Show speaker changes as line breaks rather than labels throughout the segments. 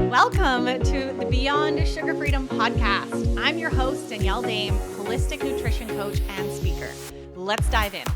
Welcome to the Beyond Sugar Freedom podcast. I'm your host, Danielle Dame, holistic nutrition coach and speaker. Let's dive in.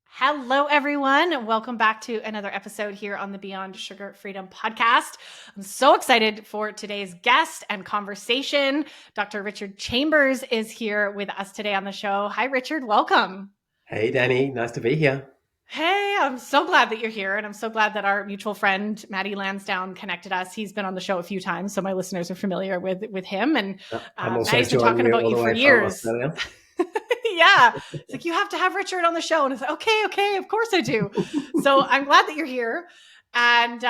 Hello, everyone. Welcome back to another episode here on the Beyond Sugar Freedom podcast. I'm so excited for today's guest and conversation. Dr. Richard Chambers is here with us today on the show. Hi, Richard. Welcome.
Hey, Danny. Nice to be here.
Hey, I'm so glad that you're here. And I'm so glad that our mutual friend, Maddie Lansdowne, connected us. He's been on the show a few times, so my listeners are familiar with him. And Maddie's been talking about you for years. Yeah. It's like, you have to have Richard on the show. And it's like, okay, of course I do. So I'm glad that you're here. And,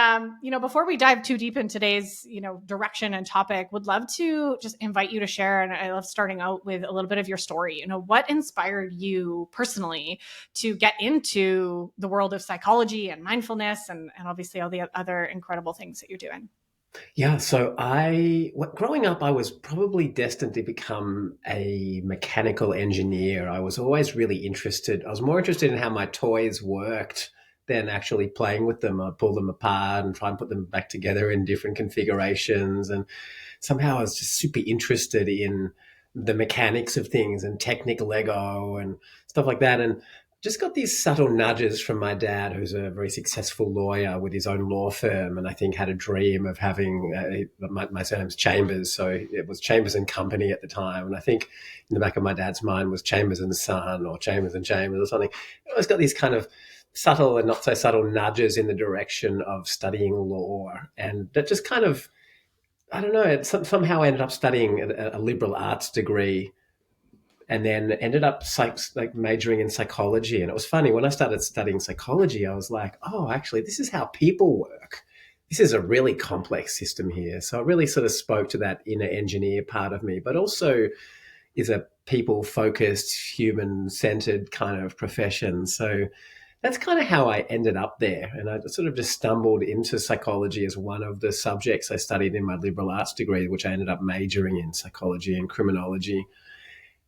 before we dive too deep in today's, direction and topic, would love to just invite you to share. And I love starting out with a little bit of your story. What inspired you personally to get into the world of psychology and mindfulness and obviously all the other incredible things that you're doing?
Yeah, so growing up, I was probably destined to become a mechanical engineer. I was always really interested. I was more interested in how my toys worked than actually playing with them. I'd pull them apart and try and put them back together in different configurations. And somehow I was just super interested in the mechanics of things and Technic Lego and stuff like that. And just got these subtle nudges from my dad, who's a very successful lawyer with his own law firm, and I think had a dream of having, my surname's Chambers, so it was Chambers and Company at the time. And I think in the back of my dad's mind was Chambers and Son or Chambers and Chambers or something. I always got these kind of subtle and not so subtle nudges in the direction of studying law. And that just kind of, I don't know, it somehow ended up studying a liberal arts degree and then ended up majoring in psychology. And it was funny, when I started studying psychology, I was like, oh, actually, this is how people work. This is a really complex system here. So it really sort of spoke to that inner engineer part of me, but also is a people-focused, human-centered kind of profession. So that's kind of how I ended up there. And I sort of just stumbled into psychology as one of the subjects I studied in my liberal arts degree, which I ended up majoring in psychology and criminology.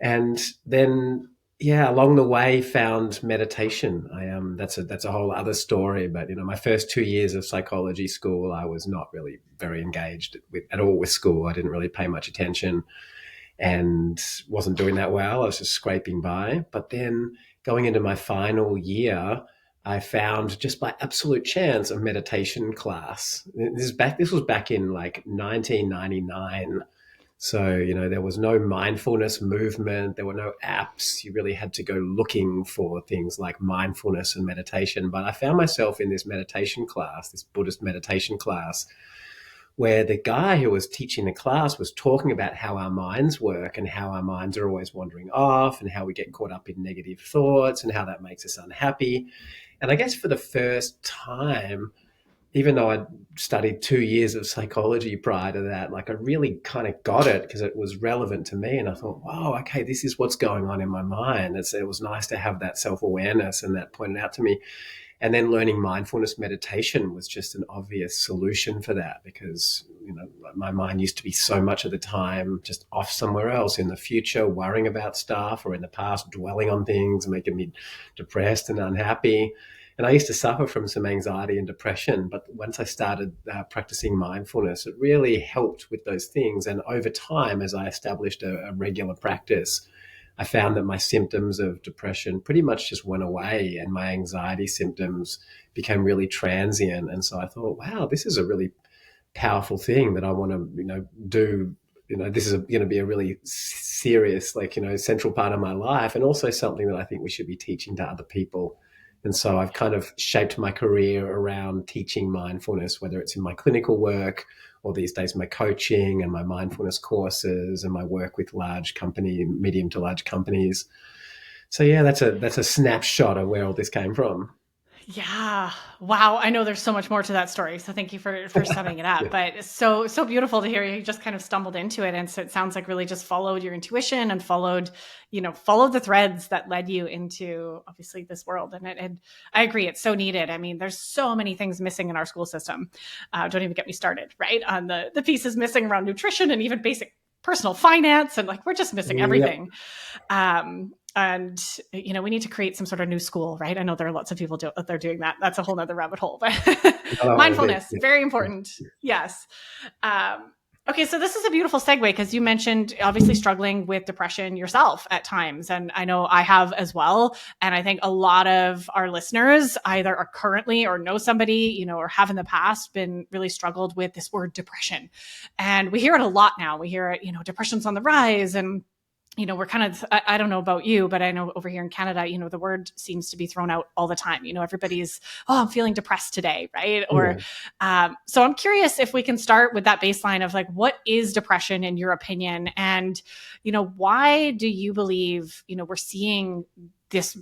And then, along the way, found meditation. That's a whole other story. But my first 2 years of psychology school, I was not really very engaged at all with school. I didn't really pay much attention and wasn't doing that well. I was just scraping by. But then, going into my final year, I found, just by absolute chance, a meditation class. This was back in like 1999. So, there was no mindfulness movement. There were no apps. You really had to go looking for things like mindfulness and meditation. But I found myself in this meditation class, this Buddhist meditation class, where the guy who was teaching the class was talking about how our minds work and how our minds are always wandering off and how we get caught up in negative thoughts and how that makes us unhappy. And I guess for the first time, even though I'd studied 2 years of psychology prior to that, I really kind of got it because it was relevant to me. And I thought, wow, okay, this is what's going on in my mind. It was nice to have that self-awareness and that pointed out to me. And then learning mindfulness meditation was just an obvious solution for that because, my mind used to be so much of the time just off somewhere else in the future, worrying about stuff, or in the past, dwelling on things, making me depressed and unhappy. And I used to suffer from some anxiety and depression. But once I started practicing mindfulness, it really helped with those things. And over time, as I established a regular practice, I found that my symptoms of depression pretty much just went away and my anxiety symptoms became really transient. And so I thought, wow, this is a really powerful thing that I want to, do. This is going to be a really serious, central part of my life, and also something that I think we should be teaching to other people. And so I've kind of shaped my career around teaching mindfulness, whether it's in my clinical work or these days my coaching and my mindfulness courses and my work with medium to large companies. So that's a snapshot of where all this came from.
Yeah. Wow. I know there's so much more to that story. So thank you for summing it up. Yeah. But it's so beautiful to hear you just kind of stumbled into it. And so it sounds like really just followed your intuition and followed the threads that led you into obviously this world. And I agree. It's so needed. I mean, there's so many things missing in our school system. Don't even get me started, right? On the pieces missing around nutrition and even basic personal finance. And we're just missing everything. Yep. And, we need to create some sort of new school, right? I know there are lots of people they're doing that. That's a whole nother rabbit hole, but mindfulness, very important. Yes. Okay, so this is a beautiful segue because you mentioned obviously struggling with depression yourself at times. And I know I have as well. And I think a lot of our listeners either are currently or know somebody, or have in the past been really struggled with this word depression. And we hear it a lot now. We hear it, depression's on the rise, and we're kind of, I don't know about you, but I know over here in Canada, the word seems to be thrown out all the time. Everybody's, I'm feeling depressed today, right? Or, so I'm curious if we can start with that baseline of like, what is depression in your opinion? And, why do you believe, we're seeing this,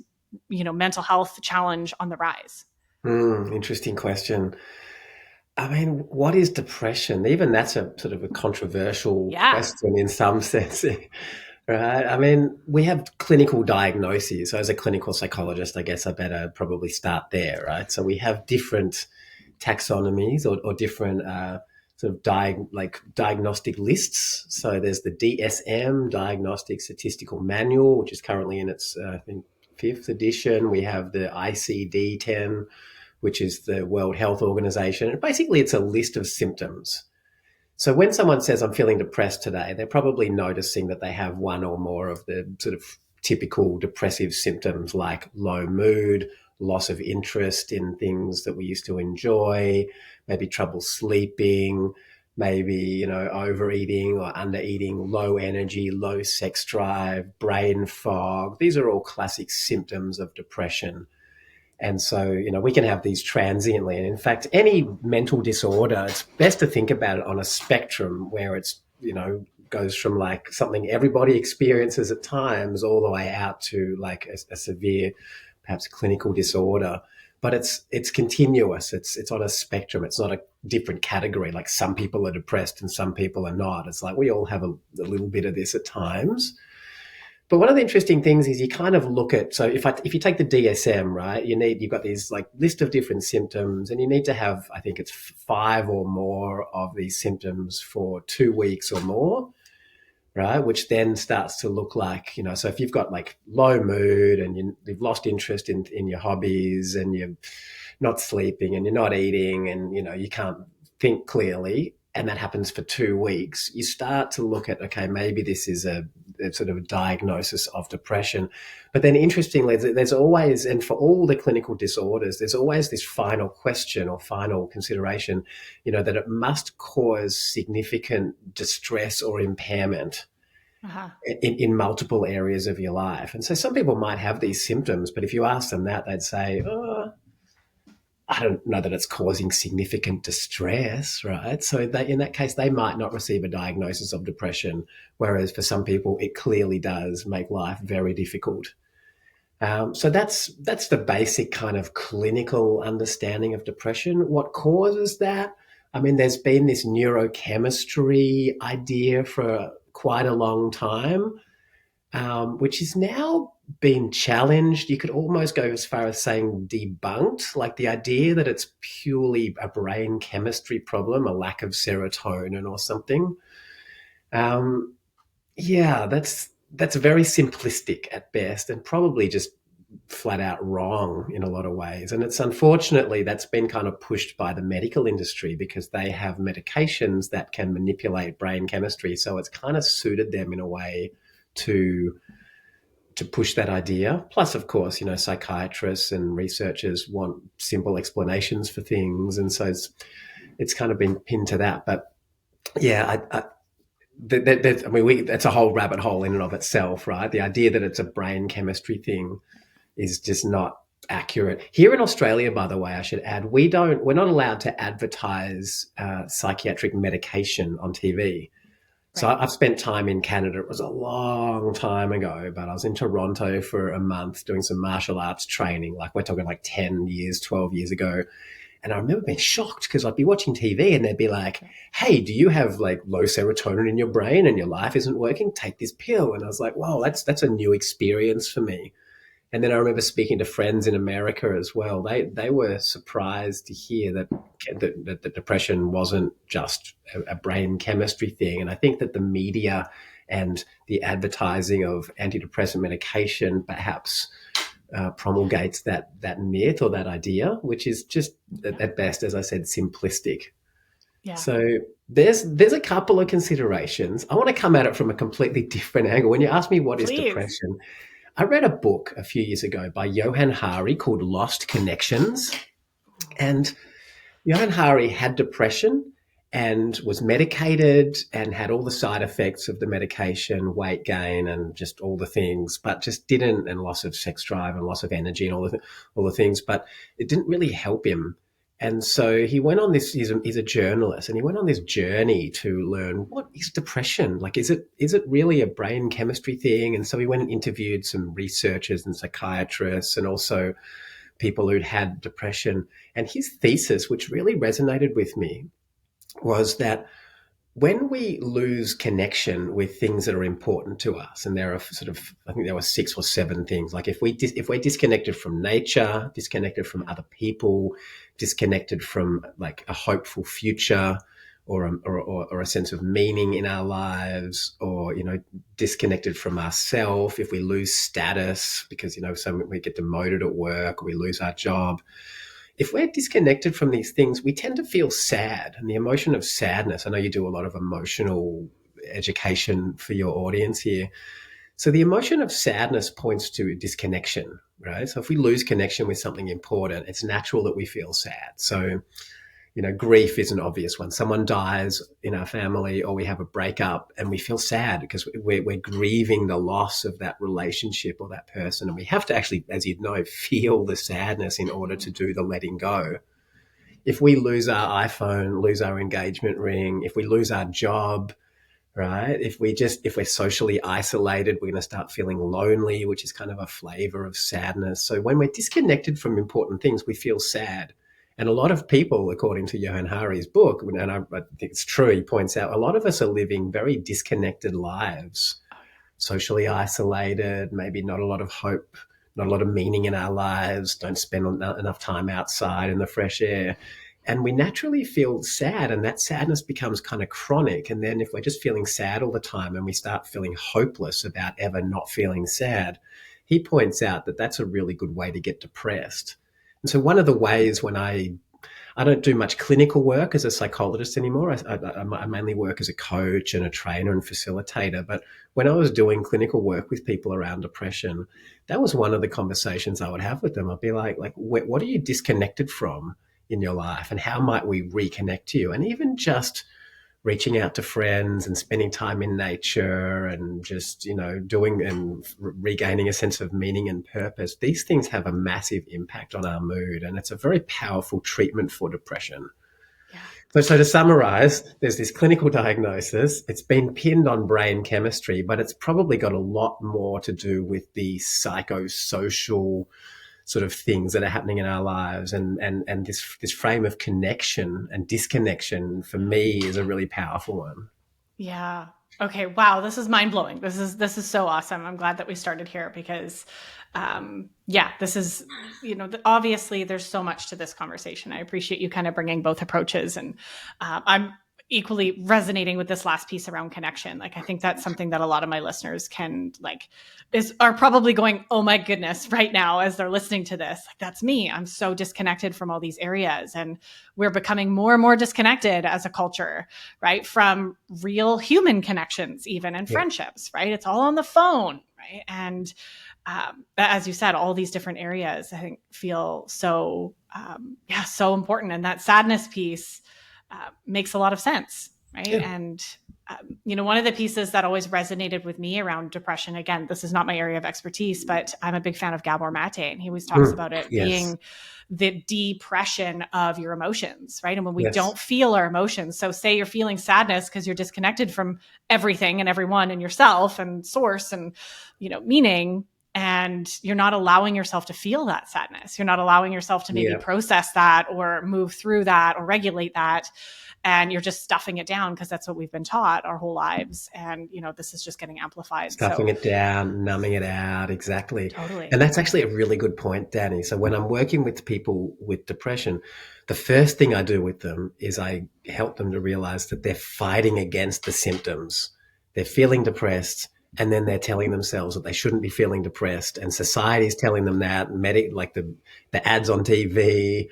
mental health challenge on the rise?
Interesting question. I mean, what is depression? Even that's a sort of a controversial question in some sense. Right. I mean, we have clinical diagnoses. So as a clinical psychologist, I guess I better probably start there, right? So we have different taxonomies or different sort of diagnostic lists. So there's the DSM, Diagnostic Statistical Manual, which is currently in its, I think, 5th edition. We have the ICD-10, which is the World Health Organization. And basically, it's a list of symptoms. So when someone says, I'm feeling depressed today, they're probably noticing that they have one or more of the sort of typical depressive symptoms like low mood, loss of interest in things that we used to enjoy, maybe trouble sleeping, maybe, overeating or undereating, low energy, low sex drive, brain fog. These are all classic symptoms of depression. And so, we can have these transiently. And in fact, any mental disorder, it's best to think about it on a spectrum where it's, goes from like something everybody experiences at times all the way out to like a severe, perhaps clinical disorder. But it's continuous. It's on a spectrum. It's not a different category. Like some people are depressed and some people are not. It's like we all have a little bit of this at times. But one of the interesting things is you kind of look at, so if you take the DSM, right, you've got these like list of different symptoms, and you need to have, I think it's 5 or more of these symptoms for 2 weeks or more, right? Which then starts to look like, so if you've got like low mood and you've lost interest in your hobbies and you're not sleeping and you're not eating and, you can't think clearly, and that happens for 2 weeks, you start to look at, okay, maybe this is a sort of a diagnosis of depression. But then interestingly, there's always, and for all the clinical disorders, there's always this final question or final consideration, that it must cause significant distress or impairment in multiple areas of your life. And so some people might have these symptoms, but if you ask them that, they'd say, I don't know that it's causing significant distress, right? So in that case, they might not receive a diagnosis of depression, whereas for some people, it clearly does make life very difficult. So that's the basic kind of clinical understanding of depression. What causes that? I mean, there's been this neurochemistry idea for quite a long time, which is now been challenged. You could almost go as far as saying debunked, like the idea that it's purely a brain chemistry problem, a lack of serotonin or something. That's very simplistic at best and probably just flat out wrong in a lot of ways. And it's unfortunately that's been kind of pushed by the medical industry because they have medications that can manipulate brain chemistry. So it's kind of suited them in a way to push that idea. Plus, of course, psychiatrists and researchers want simple explanations for things. And so it's kind of been pinned to that. But yeah, that's a whole rabbit hole in and of itself, right? The idea that it's a brain chemistry thing is just not accurate. Here in Australia, by the way, I should add, we're not allowed to advertise psychiatric medication on TV. So I've spent time in Canada. It was a long time ago, but I was in Toronto for a month doing some martial arts training. Like we're talking like 10 years, 12 years ago. And I remember being shocked because I'd be watching TV and they'd be like, hey, do you have like low serotonin in your brain and your life isn't working? Take this pill. And I was like, wow, that's a new experience for me. And then I remember speaking to friends in America as well. They were surprised to hear that depression wasn't just a brain chemistry thing. And I think that the media and the advertising of antidepressant medication perhaps promulgates that myth or that idea, which is just at best, as I said, simplistic. Yeah. So there's a couple of considerations. I want to come at it from a completely different angle. When you ask me what is depression, I read a book a few years ago by Johann Hari called Lost Connections. And Johann Hari had depression and was medicated and had all the side effects of the medication, weight gain and just all the things, but just didn't, and loss of sex drive and loss of energy and all the things, but it didn't really help him. And so he went on this, he's a journalist, and he went on this journey to learn, what is depression? Like, is it really a brain chemistry thing? And so he went and interviewed some researchers and psychiatrists and also people who'd had depression. And his thesis, which really resonated with me, was that when we lose connection with things that are important to us, and there are I think there were 6 or 7 things, like if we're disconnected from nature, disconnected from other people, disconnected from like a hopeful future or a sense of meaning in our lives, or, disconnected from ourselves, if we lose status because, so we get demoted at work or we lose our job. If we're disconnected from these things, we tend to feel sad, and the emotion of sadness. I know you do a lot of emotional education for your audience here. So the emotion of sadness points to disconnection, right? So if we lose connection with something important, it's natural that we feel sad. So, grief is an obvious one. Someone dies in our family, or we have a breakup and we feel sad because we're grieving the loss of that relationship or that person. And we have to actually, as you know, feel the sadness in order to do the letting go. If we lose our iPhone, lose our engagement ring, if we lose our job, right? If we're socially isolated, we're going to start feeling lonely, which is kind of a flavor of sadness. So when we're disconnected from important things, we feel sad. And a lot of people, according to Johann Hari's book, and I think it's true, he points out a lot of us are living very disconnected lives, socially isolated, maybe not a lot of hope, not a lot of meaning in our lives, don't spend enough time outside in the fresh air. And we naturally feel sad, and that sadness becomes kind of chronic. And then if we're just feeling sad all the time and we start feeling hopeless about ever not feeling sad, he points out that that's a really good way to get depressed. And so one of the ways, when I don't do much clinical work as a psychologist anymore. I mainly work as a coach and a trainer and facilitator. But when I was doing clinical work with people around depression, that was one of the conversations I would have with them. I'd be like, what are you disconnected from in your life, and how might we reconnect to you? And even just reaching out to friends and spending time in nature and just, doing and regaining a sense of meaning and purpose. These things have a massive impact on our mood, and it's a very powerful treatment for depression. Yeah. So to summarize, there's this clinical diagnosis. It's been pinned on brain chemistry, but it's probably got a lot more to do with the psychosocial sort of things that are happening in our lives, and this frame of connection and disconnection for me is a really powerful one.
Yeah. Okay. Wow. This is mind blowing. This is so awesome. I'm glad that we started here because, this is, obviously there's so much to this conversation. I appreciate you kind of bringing both approaches, and I'm equally resonating with this last piece around connection. Like, I think that's something that a lot of my listeners are probably going, oh my goodness, right now, as they're listening to this, like, that's me. I'm so disconnected from all these areas, and we're becoming more and more disconnected as a culture, right? From real human connections, even, and friendships, right? It's all on the phone, right? And as you said, all these different areas, I think, feel so, so important. And that sadness piece makes a lot of sense, right? Yeah. And, one of the pieces that always resonated with me around depression, again, this is not my area of expertise, but I'm a big fan of Gabor Mate, and he always talks about it being the depression of your emotions, right? And when we don't feel our emotions, so say you're feeling sadness because you're disconnected from everything and everyone and yourself and source and, meaning, and you're not allowing yourself to feel that sadness. You're not allowing yourself to maybe process that or move through that or regulate that. And you're just stuffing it down because that's what we've been taught our whole lives. And, this is just getting amplified.
Stuffing it down, numbing it out. Exactly.
Totally.
And that's actually a really good point, Danny. So when I'm working with people with depression, the first thing I do with them is I help them to realize that they're fighting against the symptoms. they're feeling depressed, and then they're telling themselves that they shouldn't be feeling depressed, and society's telling them that, like the ads on TV,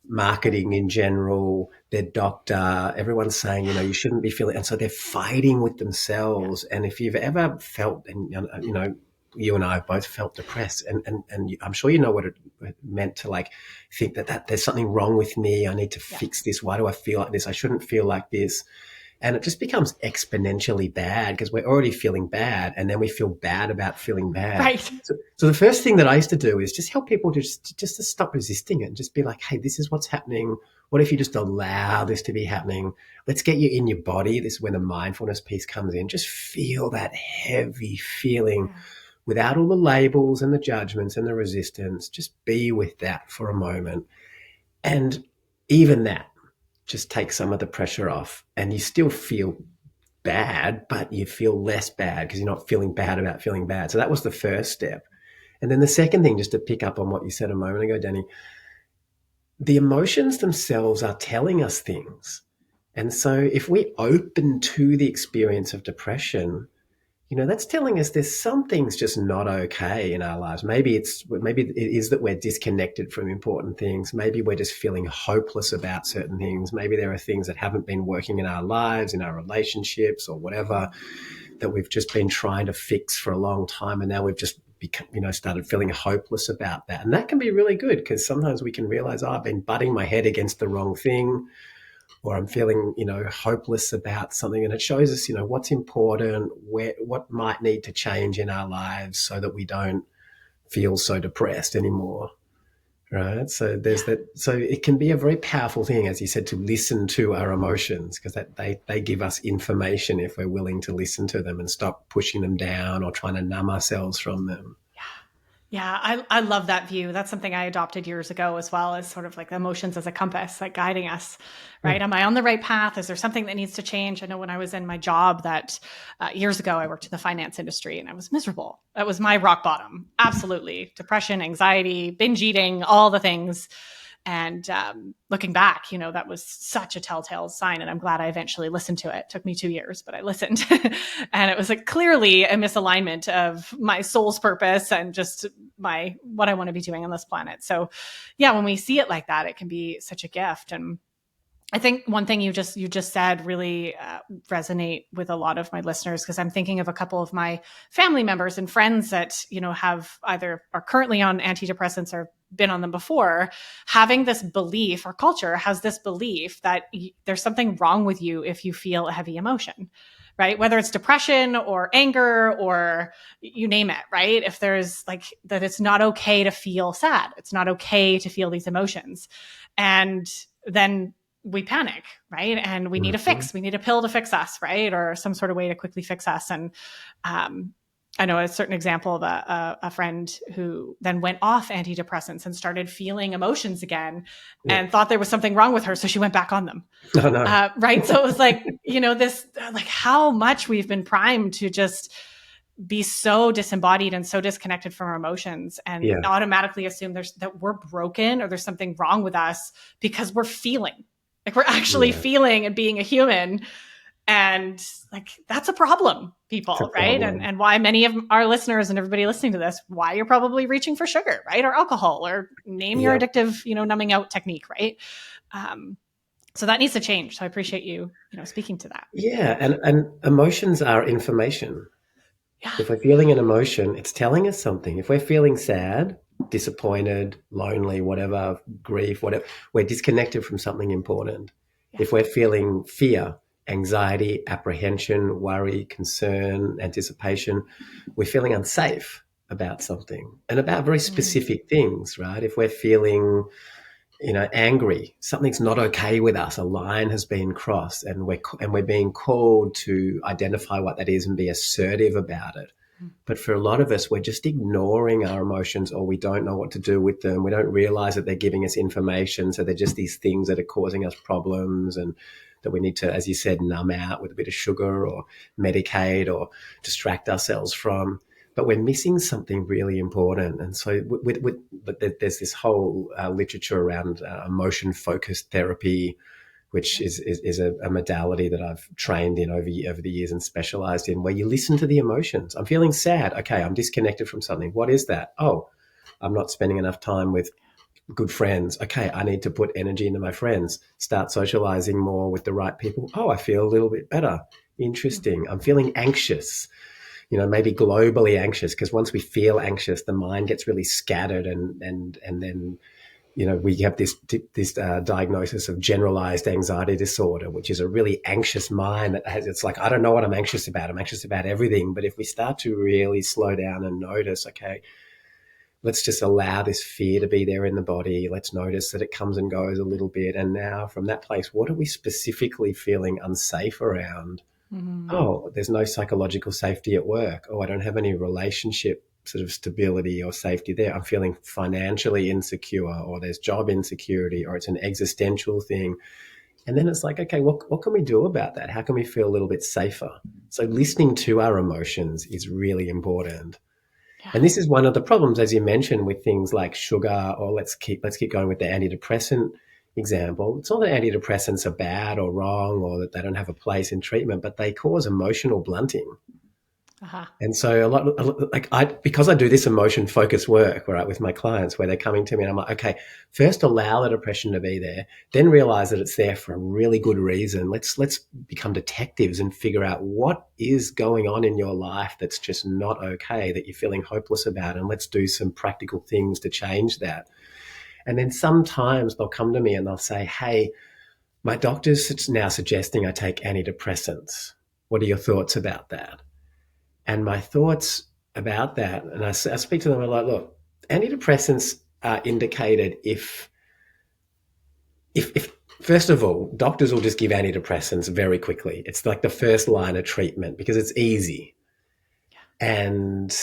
marketing in general, their doctor, everyone's saying, you shouldn't be feeling, and so they're fighting with themselves. And if you've ever felt, and you and I have both felt depressed, and I'm sure you know what it meant to like think that there's something wrong with me. I need to fix this. Why do I feel like this? I shouldn't feel like this. And it just becomes exponentially bad because we're already feeling bad, and then we feel bad about feeling bad.
Right.
So the first thing that I used to do is just help people just to stop resisting it and just be like, hey, this is what's happening. What if you just allow this to be happening? Let's get you in your body. This is when the mindfulness piece comes in. Just feel that heavy feeling without all the labels and the judgments and the resistance. Just be with that for a moment. And even that just takes some of the pressure off, and you still feel bad, but you feel less bad because you're not feeling bad about feeling bad. So that was the first step. And then the second thing, just to pick up on what you said a moment ago, Danny, the emotions themselves are telling us things. And so if we open to the experience of depression, that's telling us there's some things just not okay in our lives. Maybe it is that we're disconnected from important things. Maybe we're just feeling hopeless about certain things. Maybe there are things that haven't been working in our lives, in our relationships or whatever, that we've just been trying to fix for a long time. And now we've just become, started feeling hopeless about that. And that can be really good because sometimes we can realize, I've been butting my head against the wrong thing, or I'm feeling, hopeless about something. And it shows us, what's important, what might need to change in our lives so that we don't feel so depressed anymore. Right. So so it can be a very powerful thing, as you said, to listen to our emotions, because they give us information if we're willing to listen to them and stop pushing them down or trying to numb ourselves from them.
Yeah, I love that view. That's something I adopted years ago as well, as sort of like emotions as a compass, like guiding us, right? Am I on the right path? Is there something that needs to change? I know when I was in my job that years ago, I worked in the finance industry and I was miserable. That was my rock bottom. Absolutely. Depression, anxiety, binge eating, all the things. And looking back, that was such a telltale sign. And I'm glad I eventually listened to it. It took me 2 years, but I listened. And it was like clearly a misalignment of my soul's purpose and just what I want to be doing on this planet. So yeah, when we see it like that, it can be such a gift. And I think one thing you just said really resonate with a lot of my listeners, because I'm thinking of a couple of my family members and friends that, have either are currently on antidepressants or been on them before, having this belief, or culture has this belief that there's something wrong with you if you feel a heavy emotion, right? Whether it's depression or anger or you name it, right? If there's like that, it's not okay to feel sad. It's not okay to feel these emotions. And then we panic, right? And we need a fix. We need a pill to fix us, right? Or some sort of way to quickly fix us. And I know a certain example of a friend who then went off antidepressants and started feeling emotions again and thought there was something wrong with her. So she went back on them.
Oh, no.
Right. So it was like, this, like how much we've been primed to just be so disembodied and so disconnected from our emotions and automatically assume that we're broken or there's something wrong with us because we're feeling. Like we're actually feeling and being a human. And like, that's a problem, people, right? And why many of our listeners and everybody listening to this, why you're probably reaching for sugar, right? Or alcohol, or name your addictive, numbing out technique, right? So that needs to change. So I appreciate you, speaking to that.
Yeah. And emotions are information.
Yeah.
If we're feeling an emotion, it's telling us something. If we're feeling sad, disappointed, lonely, whatever, grief, whatever, we're disconnected from something important. Yeah. If we're feeling fear, anxiety, apprehension, worry, concern, anticipation, we're feeling unsafe about something and about very specific things, right? If we're feeling, angry, something's not okay with us, a line has been crossed, and we're being called to identify what that is and be assertive about it. But for a lot of us, we're just ignoring our emotions, or we don't know what to do with them. We don't realize that they're giving us information. So they're just these things that are causing us problems, and that we need to, as you said, numb out with a bit of sugar or medicate or distract ourselves from. But we're missing something really important. And so but there's this whole literature around emotion-focused therapy, which is a modality that I've trained in over the years and specialized in, where you listen to the emotions. I'm feeling sad. Okay, I'm disconnected from something. What is that? Oh, I'm not spending enough time with good friends. Okay, I need to put energy into my friends, start socializing more with the right people. Oh, I feel a little bit better. Interesting. I'm feeling anxious, maybe globally anxious, because once we feel anxious, the mind gets really scattered and then we have this diagnosis of generalized anxiety disorder, which is a really anxious mind it's like, I don't know what I'm anxious about. I'm anxious about everything. But if we start to really slow down and notice, okay, let's just allow this fear to be there in the body. Let's notice that it comes and goes a little bit. And now from that place, what are we specifically feeling unsafe around? Mm-hmm. Oh, there's no psychological safety at work. Oh, I don't have any relationship sort of stability or safety there. I'm feeling financially insecure, or there's job insecurity, or it's an existential thing. And then it's like, okay, what can we do about that? How can we feel a little bit safer? So listening to our emotions is really important. Yeah. And this is one of the problems, as you mentioned, with things like sugar, or let's keep going with the antidepressant example. It's not that antidepressants are bad or wrong, or that they don't have a place in treatment, but they cause emotional blunting. Uh-huh. And so because I do this emotion focused work, right, with my clients, where they're coming to me and I'm like, okay, first allow the depression to be there, then realize that it's there for a really good reason. Let's become detectives and figure out what is going on in your life that's just not okay, that you're feeling hopeless about, and let's do some practical things to change that. And then sometimes they'll come to me and they'll say, hey, my doctor's now suggesting I take antidepressants. What are your thoughts about that? And my thoughts about that, and I speak to them, I'm like, look, antidepressants are indicated if first of all, doctors will just give antidepressants very quickly. It's like the first line of treatment because it's easy. Yeah. And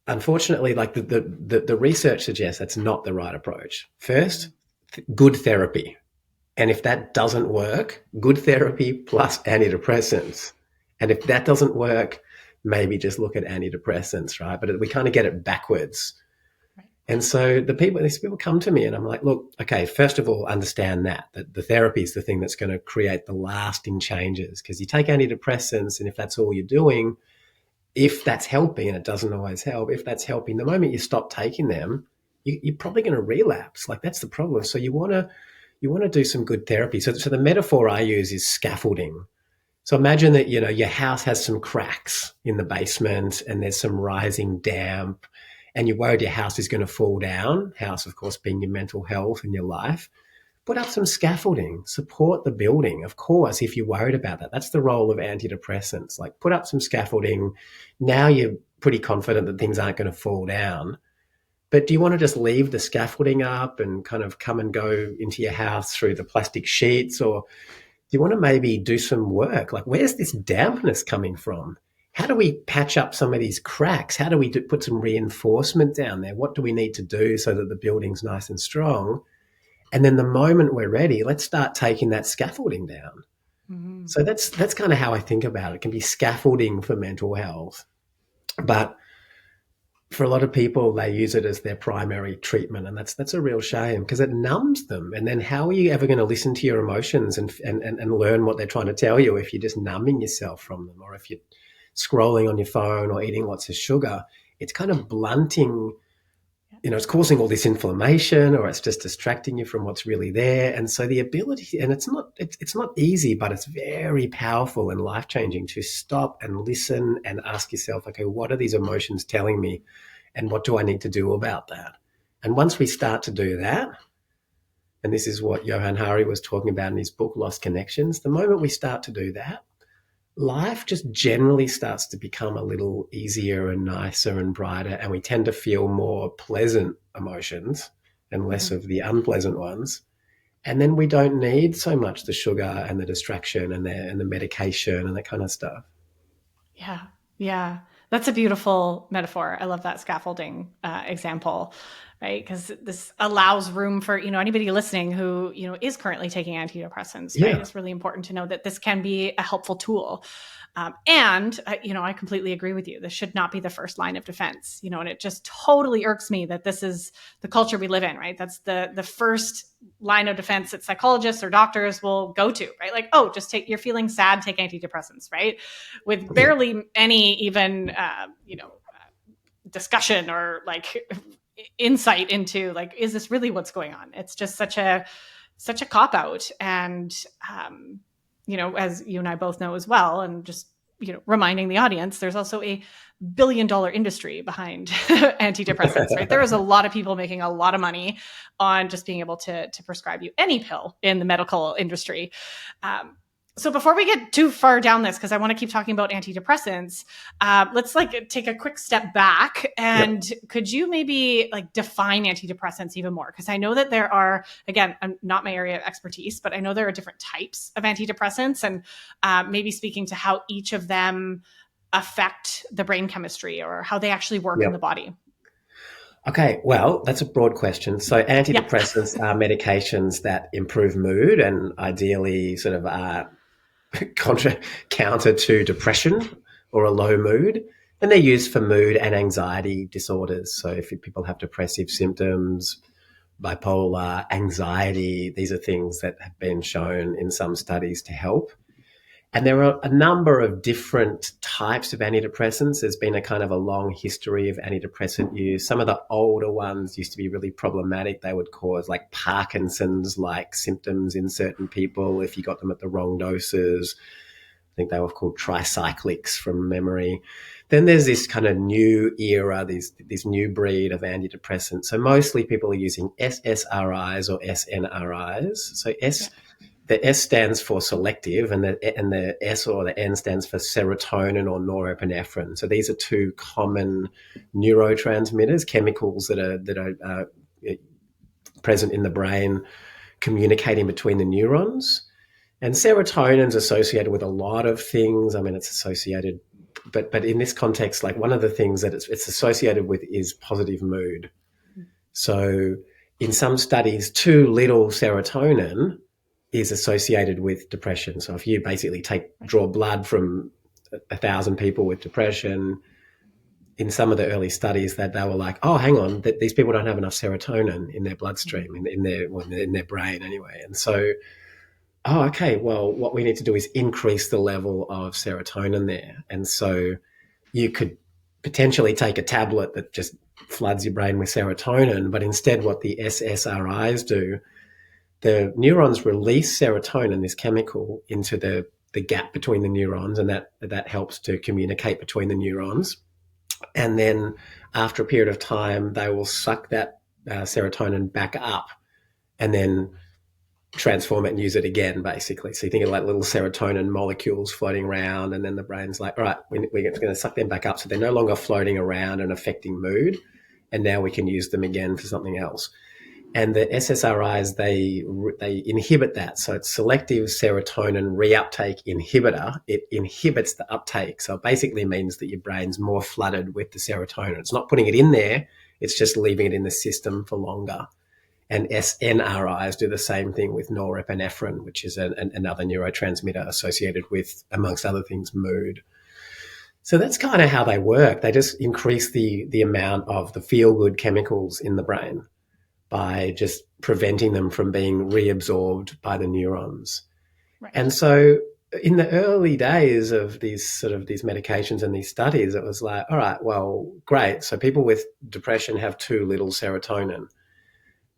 unfortunately, like the research suggests that's not the right approach. First, good therapy. And if that doesn't work, good therapy plus antidepressants. And if that doesn't work, maybe just look at antidepressants, right? But we kind of get it backwards. Right. And so these people come to me and I'm like, look, okay, first of all, understand that the therapy is the thing that's going to create the lasting changes, because you take antidepressants and if that's all you're doing, if that's helping, and it doesn't always help, if that's helping, the moment you stop taking them, you're probably going to relapse. Like that's the problem. So you want to do some good therapy. So the metaphor I use is scaffolding. So imagine that, your house has some cracks in the basement and there's some rising damp and you're worried your house is going to fall down. House, of course, being your mental health and your life. Put up some scaffolding, support the building. Of course, if you're worried about that, that's the role of antidepressants. Like put up some scaffolding. Now you're pretty confident that things aren't going to fall down. But do you want to just leave the scaffolding up and kind of come and go into your house through the plastic sheets, or do you want to maybe do some work? Like, where's this dampness coming from? How do we patch up some of these cracks? How do we put some reinforcement down there? What do we need to do so that the building's nice and strong? And then the moment we're ready, let's start taking that scaffolding down. Mm-hmm. So that's kind of how I think about it. It can be scaffolding for mental health. But for a lot of people, they use it as their primary treatment, and that's a real shame because it numbs them. And then how are you ever going to listen to your emotions and learn what they're trying to tell you if you're just numbing yourself from them, or if you're scrolling on your phone or eating lots of sugar? It's kind of blunting, it's causing all this inflammation, or it's just distracting you from what's really there. And so the ability, and it's not easy, but it's very powerful and life-changing to stop and listen and ask yourself, okay, what are these emotions telling me? And what do I need to do about that? And once we start to do that, and this is what Johan Hari was talking about in his book, Lost Connections, the moment we start to do that, life just generally starts to become a little easier and nicer and brighter, and we tend to feel more pleasant emotions and less of the unpleasant ones. And then we don't need so much the sugar and the distraction and the medication and that kind of stuff.
Yeah. That's a beautiful metaphor. I love that scaffolding example. right? Because this allows room for, anybody listening who, is currently taking antidepressants, right? It's really important to know that this can be a helpful tool. And I completely agree with you. This should not be the first line of defense, and it just totally irks me that this is the culture we live in, right? That's the first line of defense that psychologists or doctors will go to, right? Like, oh, you're feeling sad, take antidepressants, right? With barely any even, discussion or like insight into like, is this really what's going on? It's just such a cop out. And, as you and I both know as well, and just, reminding the audience, there's also a $1 billion industry behind antidepressants, right? There is a lot of people making a lot of money on just being able to prescribe you any pill in the medical industry. So before we get too far down this, because I want to keep talking about antidepressants, let's take a quick step back. And could you maybe define antidepressants even more? Because I know that there are, again, not my area of expertise, but I know there are different types of antidepressants, and maybe speaking to how each of them affect the brain chemistry or how they actually work in the body.
Okay, well, that's a broad question. So antidepressants are medications that improve mood and ideally sort of are counter to depression or a low mood. And they're used for mood and anxiety disorders. So if people have depressive symptoms, bipolar, anxiety, these are things that have been shown in some studies to help. And there are a number of different types of antidepressants. There's been a kind of a long history of antidepressant use. Some of the older ones used to be really problematic. They would cause like Parkinson's-like symptoms in certain people if you got them at the wrong doses. I think they were called tricyclics from memory. Then there's this kind of new era, this new breed of antidepressants. So mostly people are using SSRIs or SNRIs. So the S stands for selective, and the S or the N stands for serotonin or norepinephrine. So these are two common neurotransmitters, chemicals that are present in the brain, communicating between the neurons. And serotonin is associated with a lot of things. I mean, it's associated, but in this context, like one of the things that it's associated with is positive mood. So in some studies, too little serotonin is associated with depression. So if you basically draw blood from 1,000 people with depression, in some of the early studies that they were like, oh, hang on, these people don't have enough serotonin in their bloodstream, in their brain anyway. And so, okay, well, what we need to do is increase the level of serotonin there. And so you could potentially take a tablet that just floods your brain with serotonin, but instead what the SSRIs do, the neurons release serotonin, this chemical, into the gap between the neurons, and that helps to communicate between the neurons. And then after a period of time, they will suck that serotonin back up and then transform it and use it again, basically. So you think of like little serotonin molecules floating around, and then the brain's like, all right, we're going to suck them back up so they're no longer floating around and affecting mood, and now we can use them again for something else. And the SSRIs, they inhibit that. So it's selective serotonin reuptake inhibitor. It inhibits the uptake. So it basically means that your brain's more flooded with the serotonin. It's not putting it in there. It's just leaving it in the system for longer. And SNRIs do the same thing with norepinephrine, which is another neurotransmitter associated with, amongst other things, mood. So that's kind of how they work. They just increase the amount of the feel-good chemicals in the brain by just preventing them from being reabsorbed by the neurons. Right. And so in the early days of these medications and these studies, it was like, all right, well, great. So people with depression have too little serotonin.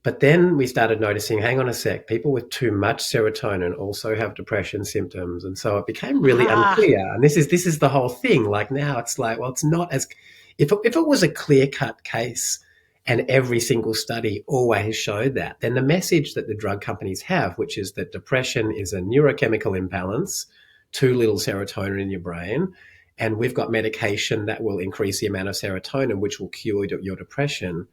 But then we started noticing, hang on a sec, people with too much serotonin also have depression symptoms. And so it became really unclear. And this is the whole thing. Like now it's like, well, it's not as, if it was a clear-cut case and every single study always showed that, then the message that the drug companies have, which is that depression is a neurochemical imbalance, too little serotonin in your brain, and we've got medication that will increase the amount of serotonin, which will cure your depression,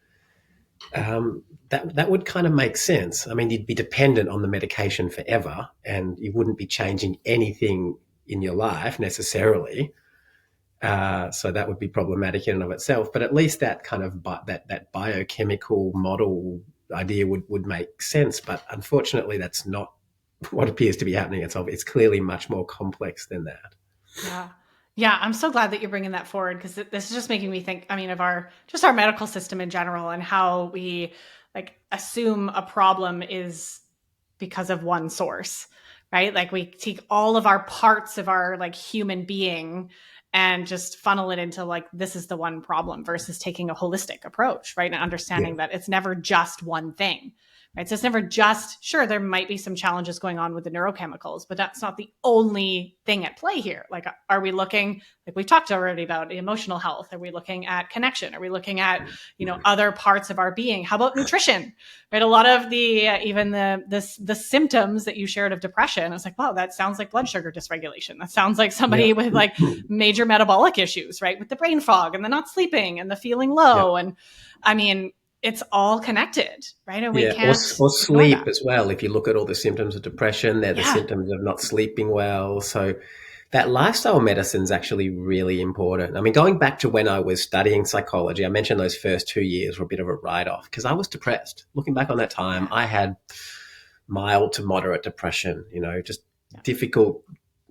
that would kind of make sense. I mean, you'd be dependent on the medication forever, and you wouldn't be changing anything in your life necessarily. So that would be problematic in and of itself. But at least that kind of that biochemical model idea would make sense. But unfortunately, that's not what appears to be happening. It's clearly much more complex than that.
Yeah. Yeah, I'm so glad that you're bringing that forward, because this is just making me think, I mean, of our medical system in general, and how we like assume a problem is because of one source, right? Like we take all of our parts of our like human being and just funnel it into like, this is the one problem, versus taking a holistic approach, right? And understanding that it's never just one thing. Right. So it's never just, sure, there might be some challenges going on with the neurochemicals, but that's not the only thing at play here. Like, are we looking, like we've talked already about emotional health? Are we looking at connection? Are we looking at, other parts of our being? How about nutrition? Right. A lot of even the symptoms that you shared of depression, I was like, wow, that sounds like blood sugar dysregulation. That sounds like somebody with like major metabolic issues, right? With the brain fog and the not sleeping and the feeling low. And I mean, it's all connected, right? And we can't
or sleep as well. If you look at all the symptoms of depression, they're the symptoms of not sleeping well. So that lifestyle medicine is actually really important. I mean, going back to when I was studying psychology, I mentioned those first 2 years were a bit of a write-off because I was depressed. Looking back on that time, I had mild to moderate depression, just difficult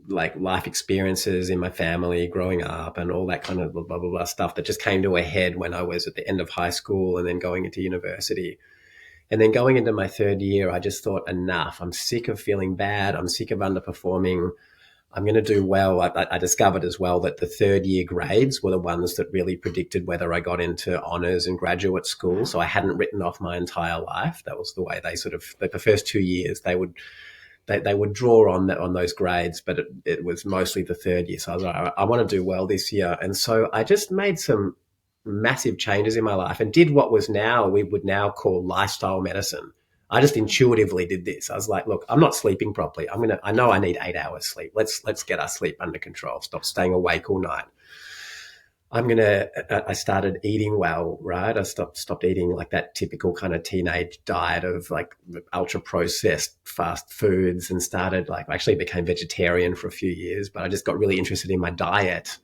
like life experiences in my family growing up and all that kind of blah, blah, blah stuff that just came to a head when I was at the end of high school and then going into university. And then going into my third year, I just thought, enough. I'm sick of feeling bad. I'm sick of underperforming. I'm going to do well. I discovered as well that the third year grades were the ones that really predicted whether I got into honors and graduate school. So I hadn't written off my entire life. That was the way they sort of, like the first 2 years, they would draw on those grades, but it was mostly the third year. So I was like, I want to do well this year. And so I just made some massive changes in my life and did what we would now call lifestyle medicine. I just intuitively did this. I was like, look, I'm not sleeping properly. I know I need 8 hours sleep. Let's get our sleep under control. Stop staying awake all night. I started eating well, right? I stopped eating like that typical kind of teenage diet of like ultra processed fast foods and started I actually became vegetarian for a few years, but I just got really interested in my diet,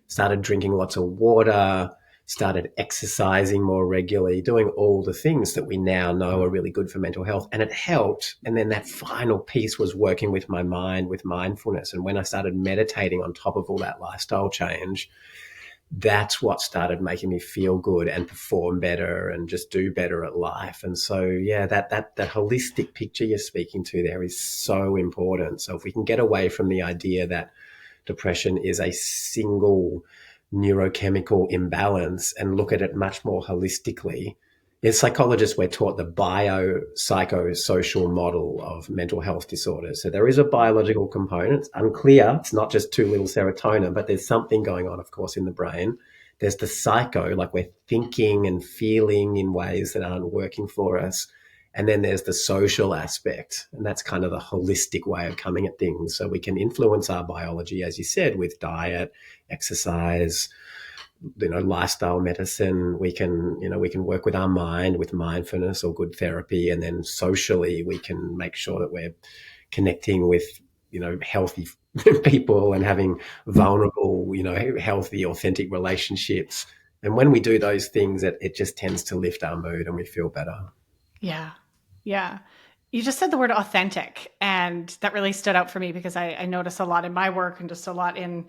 started drinking lots of water, started exercising more regularly, doing all the things that we now know are really good for mental health. And it helped. And then that final piece was working with my mind, with mindfulness. And when I started meditating on top of all that lifestyle change, that's what started making me feel good and perform better and just do better at life. And so, that holistic picture you're speaking to there is so important. So if we can get away from the idea that depression is a single neurochemical imbalance and look at it much more holistically. As psychologists, we're taught the biopsychosocial model of mental health disorders. So there is a biological component. It's unclear. It's not just too little serotonin, but there's something going on, of course, in the brain. There's the psycho, like we're thinking and feeling in ways that aren't working for us. And then there's the social aspect, and that's kind of the holistic way of coming at things. So we can influence our biology, as you said, with diet, exercise, lifestyle medicine. We can work with our mind with mindfulness or good therapy. And then socially, we can make sure that we're connecting with, healthy people and having vulnerable, healthy, authentic relationships. And when we do those things, it just tends to lift our mood and we feel better.
Yeah. Yeah. You just said the word authentic, and that really stood out for me because I notice a lot in my work and just a lot in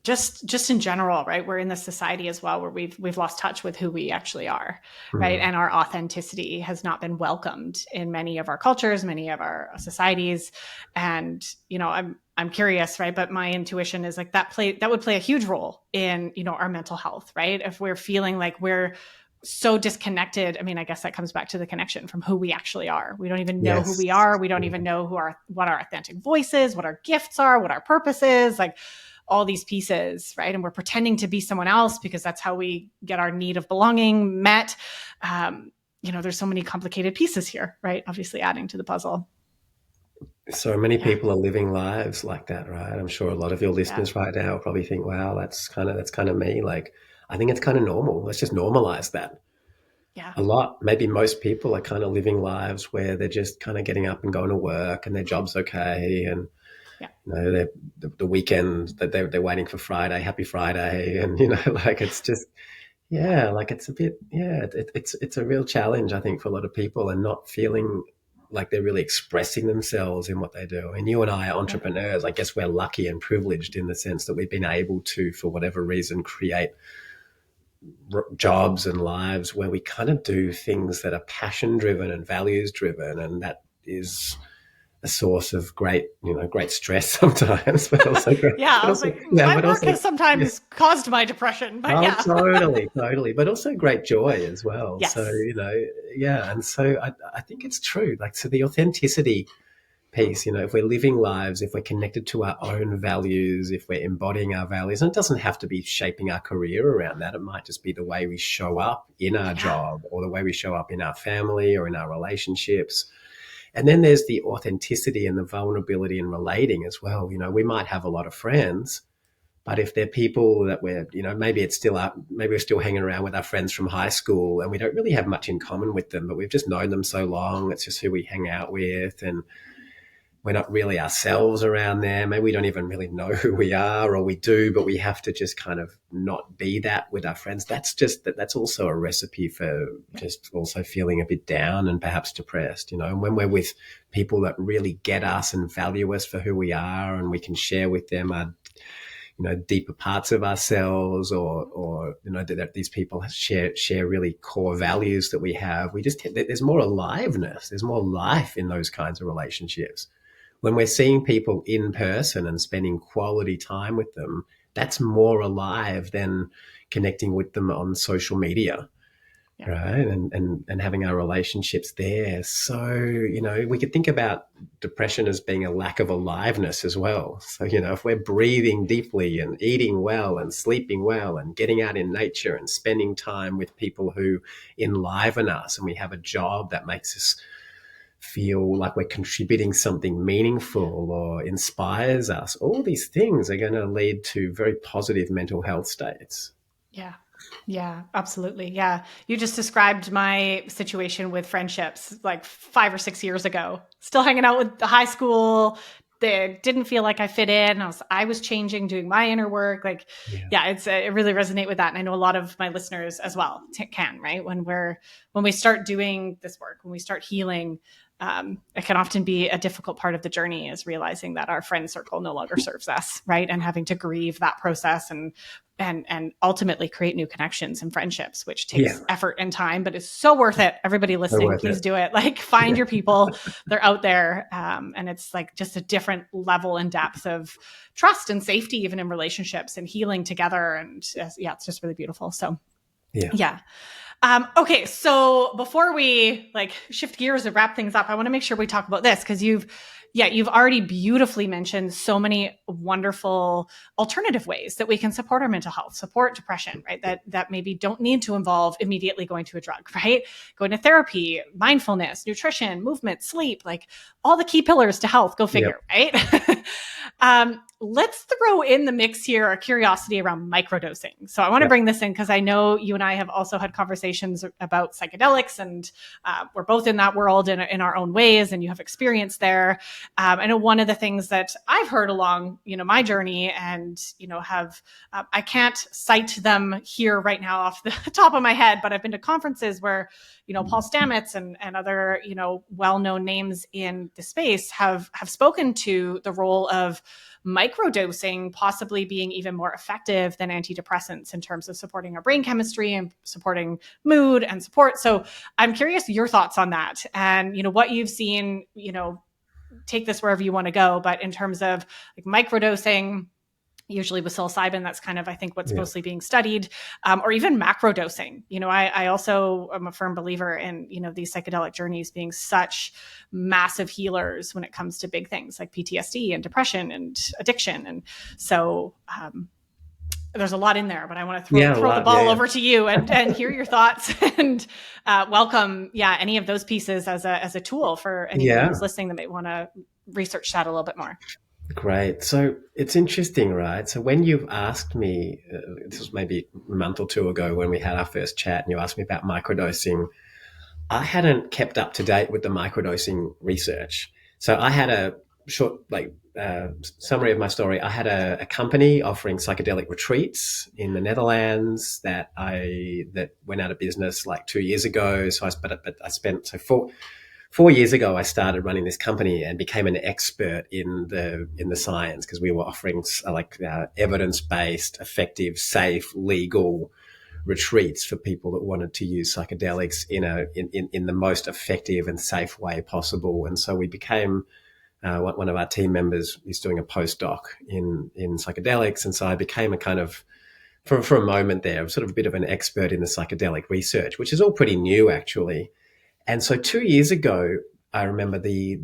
just in general, right? We're in this society as well where we've lost touch with who we actually are, right? And our authenticity has not been welcomed in many of our cultures, many of our societies. And, I'm curious, right? But my intuition is like that would play a huge role in, our mental health, right? If we're feeling like we're so disconnected. I mean, I guess that comes back to the connection from who we actually are. We don't even know who we are. We don't even know what our authentic voice is, what our gifts are, what our purpose is, like all these pieces, right? And we're pretending to be someone else because that's how we get our need of belonging met. There's so many complicated pieces here, right? Obviously adding to the puzzle.
So many people are living lives like that, right? I'm sure a lot of your listeners right now will probably think, wow, that's kind of me. Like, I think it's kind of normal. Let's just normalize that.
Yeah.
A lot. Maybe most people are kind of living lives where they're just kind of getting up and going to work and their job's okay. And The weekend that they're waiting for Friday, happy Friday. And, like, it's just, like it's a bit, it's a real challenge, I think, for a lot of people, and not feeling like they're really expressing themselves in what they do. And you and I are entrepreneurs. I guess we're lucky and privileged in the sense that we've been able to, for whatever reason, create jobs and lives where we kind of do things that are passion driven and values driven. And that is a source of great stress sometimes, but also great.
My work has sometimes caused my depression, but
totally, but also great joy as well.
Yes.
So, and so I think it's true. Like, so the authenticity piece, if we're living lives, if we're connected to our own values, if we're embodying our values, and it doesn't have to be shaping our career around that. It might just be the way we show up in our job, or the way we show up in our family or in our relationships. And then there's the authenticity and the vulnerability in relating as well. We might have a lot of friends, but if they're people that we're, maybe we're still hanging around with our friends from high school and we don't really have much in common with them, but we've just known them so long. It's just who we hang out with, and we're not really ourselves around there. Maybe we don't even really know who we are, or we do, but we have to just kind of not be that with our friends. That's also a recipe for just also feeling a bit down and perhaps depressed, And when we're with people that really get us and value us for who we are, and we can share with them our, deeper parts of ourselves, or that these people share really core values that we have. There's more aliveness, there's more life in those kinds of relationships. When we're seeing people in person and spending quality time with them, that's more alive than connecting with them on social media, right? And having our relationships there. So, we could think about depression as being a lack of aliveness as well. So, if we're breathing deeply and eating well and sleeping well and getting out in nature and spending time with people who enliven us, and we have a job that makes us feel like we're contributing something meaningful or inspires us, all these things are going to lead to very positive mental health states.
Yeah, absolutely. Yeah. You just described my situation with friendships like 5 or 6 years ago, still hanging out with the high school. They didn't feel like I fit in. I was changing, doing my inner work. Like, it really resonate with that. And I know a lot of my listeners as well can, right? When we start doing this work, when we start healing, it can often be a difficult part of the journey, is realizing that our friend circle no longer serves us, right? And having to grieve that process and ultimately create new connections and friendships, which takes effort and time, but is so worth it. Everybody listening, please do it. Like, find your people. They're out there. And it's like just a different level and depth of trust and safety, even in relationships, and healing together. And it's just really beautiful. So okay. So before we shift gears and wrap things up, I want to make sure we talk about this, because you've already beautifully mentioned so many wonderful alternative ways that we can support our mental health, support depression, right? That maybe don't need to involve immediately going to a drug, right? Going to therapy, mindfulness, nutrition, movement, sleep, like all the key pillars to health, go figure, right? Let's throw in the mix here a curiosity around microdosing. So I want to bring this in because I know you and I have also had conversations about psychedelics, and we're both in that world in our own ways, and you have experience there. I know one of the things that I've heard along, my journey, and, I can't cite them here right now off the top of my head, but I've been to conferences where, Paul Stamets and other, well-known names in the space have spoken to the role of microdosing possibly being even more effective than antidepressants in terms of supporting our brain chemistry and supporting mood and support. So I'm curious your thoughts on that, and, what you've seen, take this wherever you want to go, but in terms of microdosing, usually with psilocybin, that's kind of, I think, what's mostly being studied, or even macrodosing. I also am a firm believer in, these psychedelic journeys being such massive healers when it comes to big things like PTSD and depression and addiction. And so there's a lot in there, but I want to throw the ball over to you and hear your thoughts and welcome, any of those pieces as a tool for anyone who's listening that may want to research that a little bit more.
Great. So it's interesting, right? So when you've asked me, this was maybe a month or two ago when we had our first chat, and you asked me about microdosing, I hadn't kept up to date with the microdosing research. So I had short summary of my story, I had a company offering psychedelic retreats in the Netherlands that went out of business like 2 years ago. So I spent 4 years ago, I started running this company and became an expert in the science, because we were offering evidence-based, effective, safe, legal retreats for people that wanted to use psychedelics in the most effective and safe way possible. And so we became one of our team members is doing a postdoc in psychedelics, and so I became a kind of for a moment there, sort of a bit of an expert in the psychedelic research, which is all pretty new actually. And so 2 years ago, I remember the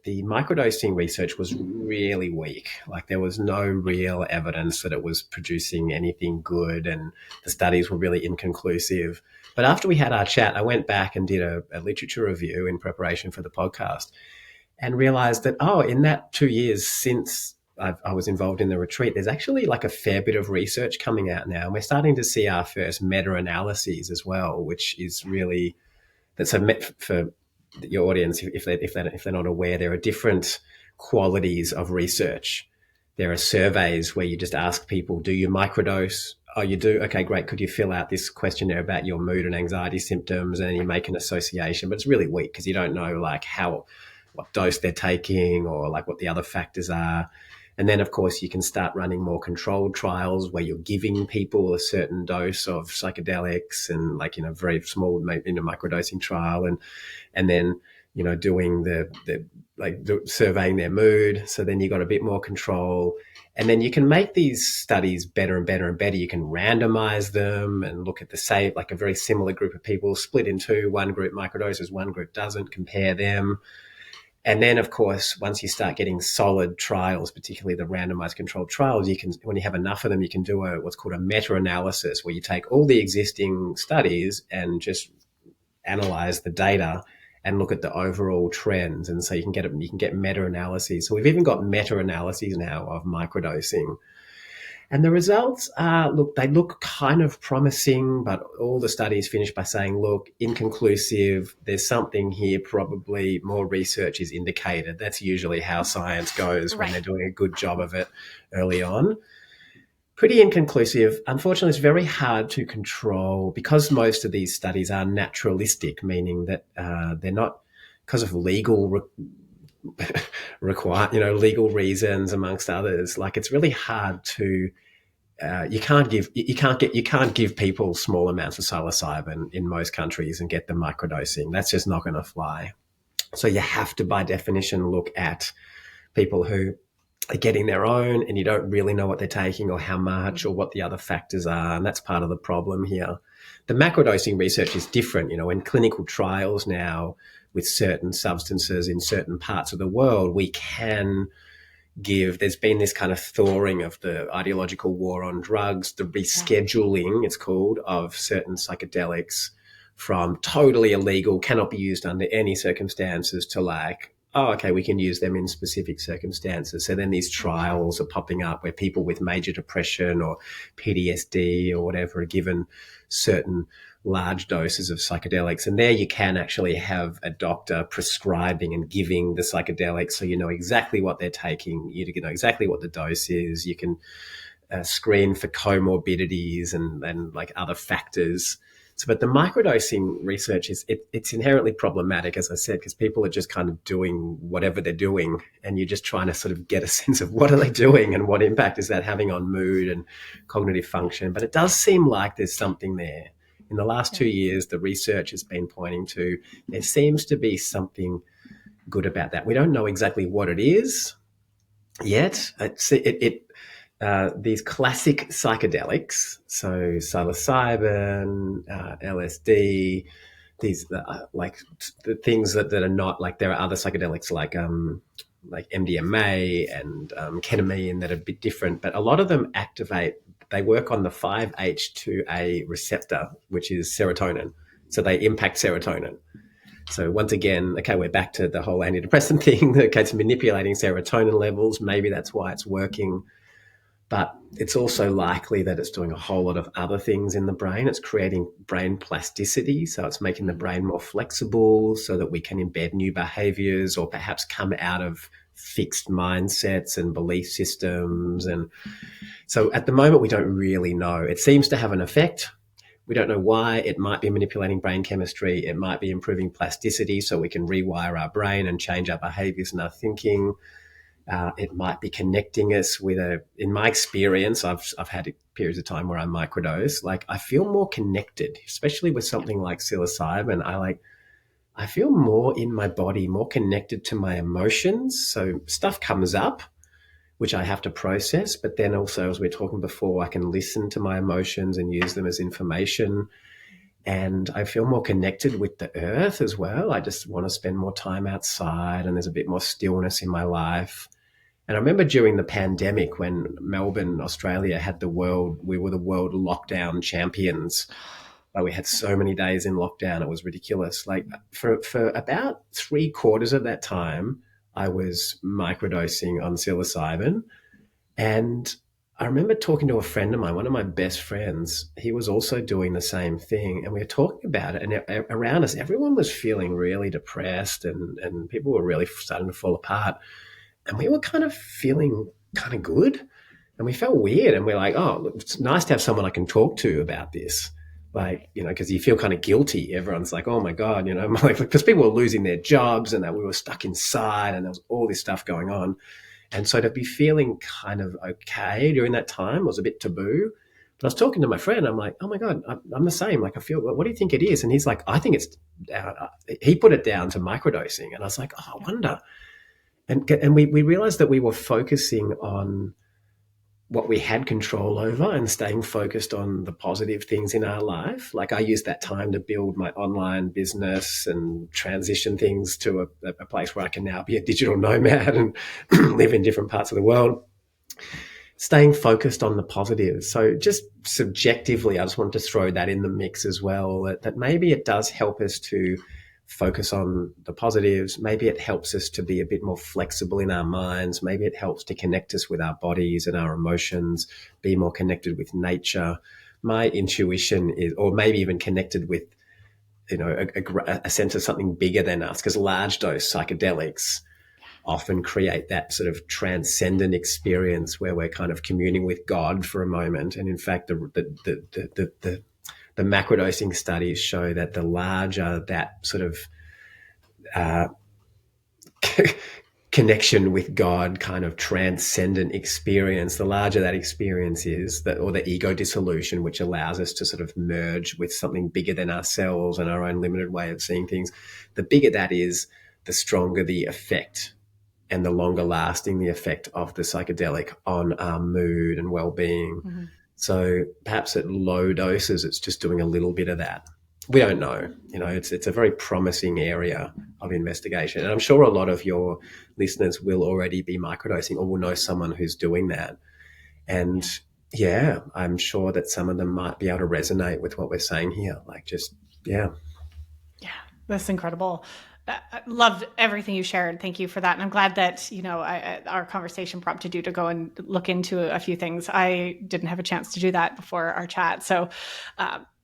microdosing research was really weak. Like there was no real evidence that it was producing anything good, and the studies were really inconclusive. But after we had our chat, I went back and did a literature review in preparation for the podcast, and realized that, in that 2 years since I was involved in the retreat, there's actually like a fair bit of research coming out now. And we're starting to see our first meta-analyses as well, which is really... That's for your audience, if they're not aware, there are different qualities of research. There are surveys where you just ask people, do you microdose? Oh, you do? Okay, great. Could you fill out this questionnaire about your mood and anxiety symptoms? And then you make an association, but it's really weak because you don't know like what dose they're taking or like what the other factors are. And then, of course, you can start running more controlled trials where you're giving people a certain dose of psychedelics and very small, microdosing trial. And then, doing surveying their mood. So then you got a bit more control. And then you can make these studies better and better and better. You can randomize them and look at a very similar group of people split in two. One group microdoses, one group doesn't, compare them. And then, of course, once you start getting solid trials, particularly the randomized controlled trials, when you have enough of them, you can do what's called a meta-analysis, where you take all the existing studies and just analyze the data and look at the overall trends. And so you can get meta-analyses. So we've even got meta-analyses now of microdosing. And the results they look kind of promising, but all the studies finish by saying, look, inconclusive, there's something here, probably more research is indicated. That's usually how science goes when they're doing a good job of it early on. Pretty inconclusive. Unfortunately, it's very hard to control because most of these studies are naturalistic, meaning that they're not because of legal legal reasons, amongst others. Like it's really hard to you can't give people small amounts of psilocybin in most countries and get them microdosing. That's just not going to fly. So you have to, by definition, look at people who are getting their own and you don't really know what they're taking or how much or what the other factors are. And that's part of the problem here. The macrodosing research is different. In clinical trials now with certain substances in certain parts of the world, we can there's been this kind of thawing of the ideological war on drugs, the rescheduling, it's called, of certain psychedelics from totally illegal, cannot be used under any circumstances, to we can use them in specific circumstances. So then these trials are popping up where people with major depression or PTSD or whatever are given certain large doses of psychedelics. And there you can actually have a doctor prescribing and giving the psychedelics, so you know exactly what they're taking, you know exactly what the dose is. You can screen for comorbidities and like other factors. So, but the microdosing research it's inherently problematic, as I said, because people are just kind of doing whatever they're doing, and you're just trying to sort of get a sense of what are they doing and what impact is that having on mood and cognitive function. But it does seem like there's something there. In the last 2 years, the research has been pointing to there seems to be something good about that. We don't know exactly what it is yet. These classic psychedelics, so psilocybin, LSD, these like the things that are not like, there are other psychedelics like MDMA and ketamine that are a bit different, but a lot of them they work on the 5-HT2A receptor, which is serotonin. So they impact serotonin. So once again, we're back to the whole antidepressant thing. It's manipulating serotonin levels. Maybe that's why it's working. But it's also likely that it's doing a whole lot of other things in the brain. It's creating brain plasticity. So it's making the brain more flexible so that we can embed new behaviors or perhaps come out of fixed mindsets and belief systems. And so at the moment, we don't really know. It seems to have an effect. We don't know why. It might be manipulating brain chemistry. It might be improving plasticity so we can rewire our brain and change our behaviors and our thinking. It might be connecting us with in my experience, I've had periods of time where I microdose. Like I feel more connected, especially with something like psilocybin. I feel more in my body, more connected to my emotions. So stuff comes up, which I have to process. But then also, as we were talking before, I can listen to my emotions and use them as information. And I feel more connected with the earth as well. I just want to spend more time outside, and there's a bit more stillness in my life. And I remember during the pandemic when Melbourne, Australia we were the world lockdown champions. Like we had so many days in lockdown, it was ridiculous. Like for about 3/4 of that time, I was microdosing on psilocybin. And I remember talking to a friend of mine, one of my best friends. He was also doing the same thing. And we were talking about it. And around us, everyone was feeling really depressed and people were really starting to fall apart. And we were kind of feeling kind of good. And we felt weird. And we're like, oh, it's nice to have someone I can talk to about this. Like, you know, because you feel kind of guilty. Everyone's like, oh my God, you know, because people were losing their jobs and that we were stuck inside and there was all this stuff going on. And so to be feeling kind of okay during that time was a bit taboo. But I was talking to my friend. I'm like, oh my God, I'm the same. Like I feel, what do you think it is? And he's like, I think it's, he put it down to microdosing. And I was like, oh, I wonder. And we realized that we were focusing on what we had control over and staying focused on the positive things in our life. Like I used that time to build my online business and transition things to a place where I can now be a digital nomad and live in different parts of the world. Staying focused on the positives. So just subjectively, I just wanted to throw that in the mix as well, that maybe it does help us to focus on the positives. Maybe it helps us to be a bit more flexible in our minds. Maybe it helps to connect us with our bodies and our emotions, be more connected with nature. My intuition is, or maybe even connected with, you know, a sense of something bigger than us, because large dose psychedelics often create that sort of transcendent experience where we're kind of communing with God for a moment. And in fact, the macrodosing studies show that the larger that sort of connection with God, kind of transcendent experience, the larger that experience is, or the ego dissolution, which allows us to sort of merge with something bigger than ourselves and our own limited way of seeing things, the bigger that is, the stronger the effect and the longer lasting the effect of the psychedelic on our mood and well-being. Mm-hmm. So perhaps at low doses, it's just doing a little bit of that. We don't know. You know, it's a very promising area of investigation. And I'm sure a lot of your listeners will already be microdosing or will know someone who's doing that. And yeah, I'm sure that some of them might be able to resonate with what we're saying here. Like just, yeah.
Yeah, that's incredible. I loved everything you shared. Thank you for that. And I'm glad that, you know, our conversation prompted you to go and look into a few things. I didn't have a chance to do that before our chat. So,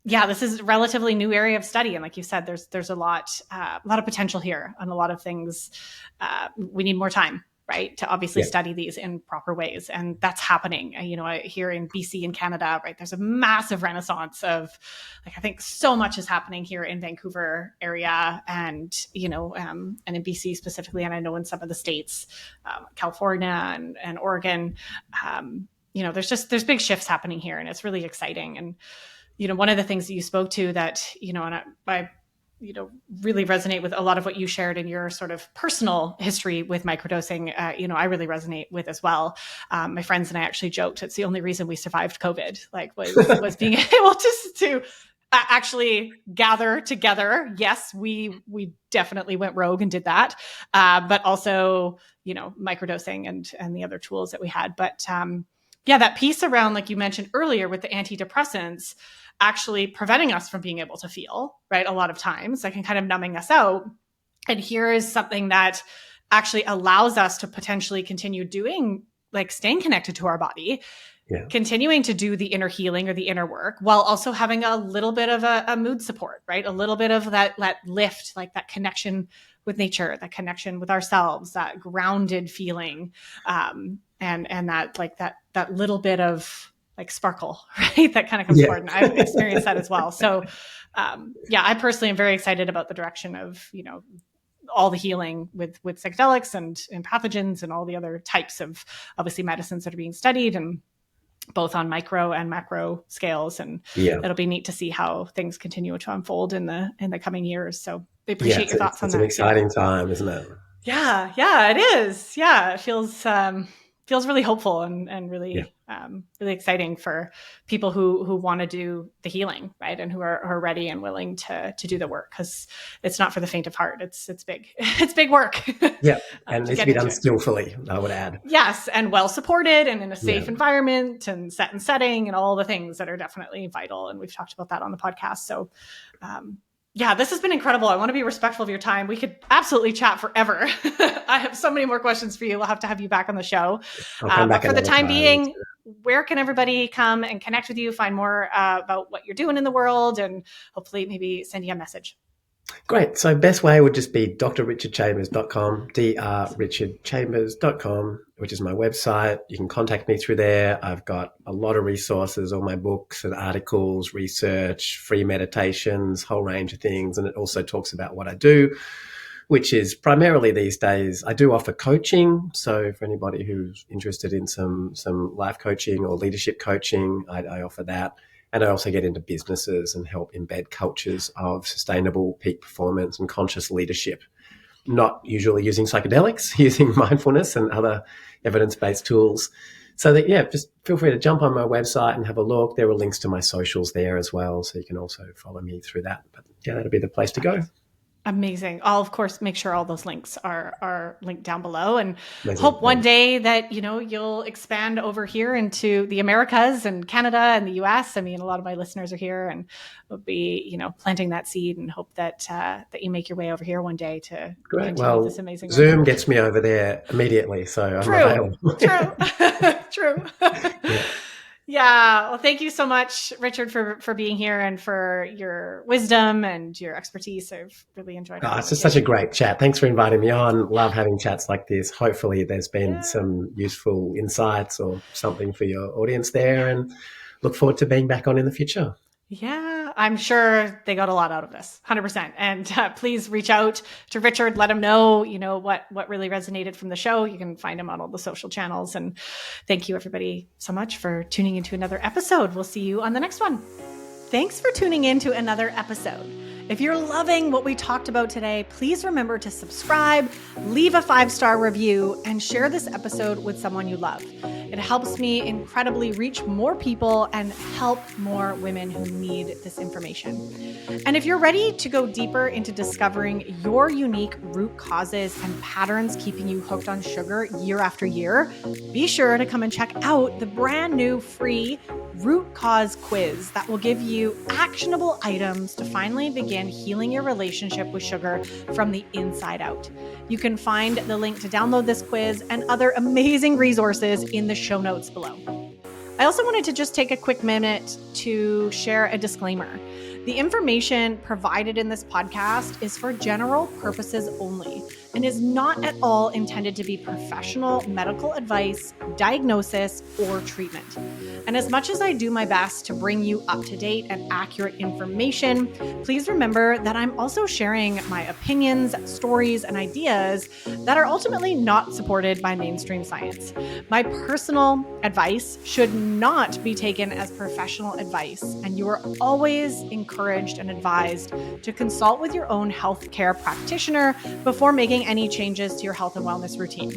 yeah, this is a relatively new area of study. And like you said, there's a lot of potential here on a lot of things. We need more time, right, to obviously study these in proper ways. And that's happening, you know, here in BC and Canada, right? There's a massive renaissance of, like, I think so much is happening here in Vancouver area and, you know, and in BC specifically. And I know in some of the states, California and Oregon, you know, there's big shifts happening here and it's really exciting. And, you know, one of the things that you spoke to that, you know, and I you know, really resonate with a lot of what you shared in your sort of personal history with microdosing, you know, I really resonate with as well. My friends and I actually joked it's the only reason we survived COVID, like was being able to actually gather together. Yes, we definitely went rogue and did that, but also, you know, microdosing and the other tools that we had. But yeah, that piece around, like you mentioned earlier with the antidepressants, actually preventing us from being able to feel, right? A lot of times, like, and kind of numbing us out. And here is something that actually allows us to potentially continue doing, like, staying connected to our body, continuing to do the inner healing or the inner work, while also having a little bit of a mood support, right? A little bit of that lift, like that connection with nature, that connection with ourselves, that grounded feeling, and that like that little bit of like sparkle, right? That kind of comes forward. And I've experienced that as well. So I personally am very excited about the direction of, all the healing with psychedelics and pathogens and all the other types of obviously medicines that are being studied, and both on micro and macro scales. And it'll be neat to see how things continue to unfold in the coming years. So I appreciate your thoughts on that.
It's an exciting time, isn't it?
Yeah, it is. Yeah, it feels really hopeful and really really exciting for people who want to do the healing, right? And who are ready and willing to do the work, because it's not for the faint of heart. It's big. It's big work.
Yeah. And it needs to be done skillfully, I would add.
Yes. And well supported and in a safe environment and setting and all the things that are definitely vital. And we've talked about that on the podcast. So, this has been incredible. I want to be respectful of your time. We could absolutely chat forever. I have so many more questions for you. We'll have to have you back on the show. But for the time being, where can everybody come and connect with you, find more about what you're doing in the world, and hopefully maybe send you a message?
Great. So best way would just be drrichardchambers.com, drrichardchambers.com, which is my website. You can contact me through there. I've got a lot of resources, all my books and articles, research, free meditations, whole range of things. And it also talks about what I do, which is primarily these days, I do offer coaching. So for anybody who's interested in some life coaching or leadership coaching, I offer that. And I also get into businesses and help embed cultures of sustainable peak performance and conscious leadership, not usually using psychedelics, using mindfulness and other evidence-based tools. So that, just feel free to jump on my website and have a look. There are links to my socials there as well, so you can also follow me through that. But that'll be the place to go.
Amazing. I'll, of course, make sure all those links are linked down below, and hope one day that, you'll expand over here into the Americas and Canada and the US. I mean, a lot of my listeners are here, and we'll be, planting that seed, and hope that you make your way over here one day to continue this amazing
Zoom gets me over there immediately. So I'm available.
True. Yeah. Well, thank you so much, Richard, for being here and for your wisdom and your expertise. I've really enjoyed it.
It's just such a great chat. Thanks for inviting me on. Love having chats like this. Hopefully there's been some useful insights or something for your audience there, and look forward to being back on in the future.
Yeah, I'm sure they got a lot out of this, 100%. And please reach out to Richard, let him know, what really resonated from the show. You can find him on all the social channels. And thank you, everybody, so much for tuning into another episode. We'll see you on the next one. Thanks for tuning in to another episode. If you're loving what we talked about today, please remember to subscribe, leave a 5-star review, and share this episode with someone you love. It helps me incredibly reach more people and help more women who need this information. And if you're ready to go deeper into discovering your unique root causes and patterns keeping you hooked on sugar year after year, be sure to come and check out the brand new free root cause quiz that will give you actionable items to finally begin healing your relationship with sugar from the inside out. You can find the link to download this quiz and other amazing resources in the show notes below. I also wanted to just take a quick minute to share a disclaimer. The information provided in this podcast is for general purposes only and is not at all intended to be professional medical advice, diagnosis, or treatment. And as much as I do my best to bring you up-to-date and accurate information, please remember that I'm also sharing my opinions, stories, and ideas that are ultimately not supported by mainstream science. My personal advice should not be taken as professional advice, and you are always encouraged and advised to consult with your own healthcare practitioner before making any changes to your health and wellness routine.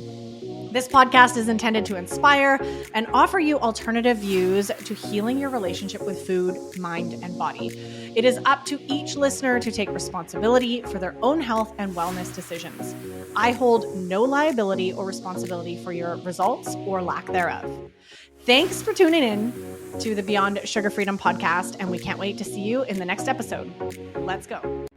This podcast is intended to inspire and offer you alternative views to healing your relationship with food, mind, and body. It is up to each listener to take responsibility for their own health and wellness decisions. I hold no liability or responsibility for your results or lack thereof. Thanks for tuning in to the Beyond Sugar Freedom podcast, and we can't wait to see you in the next episode. Let's go.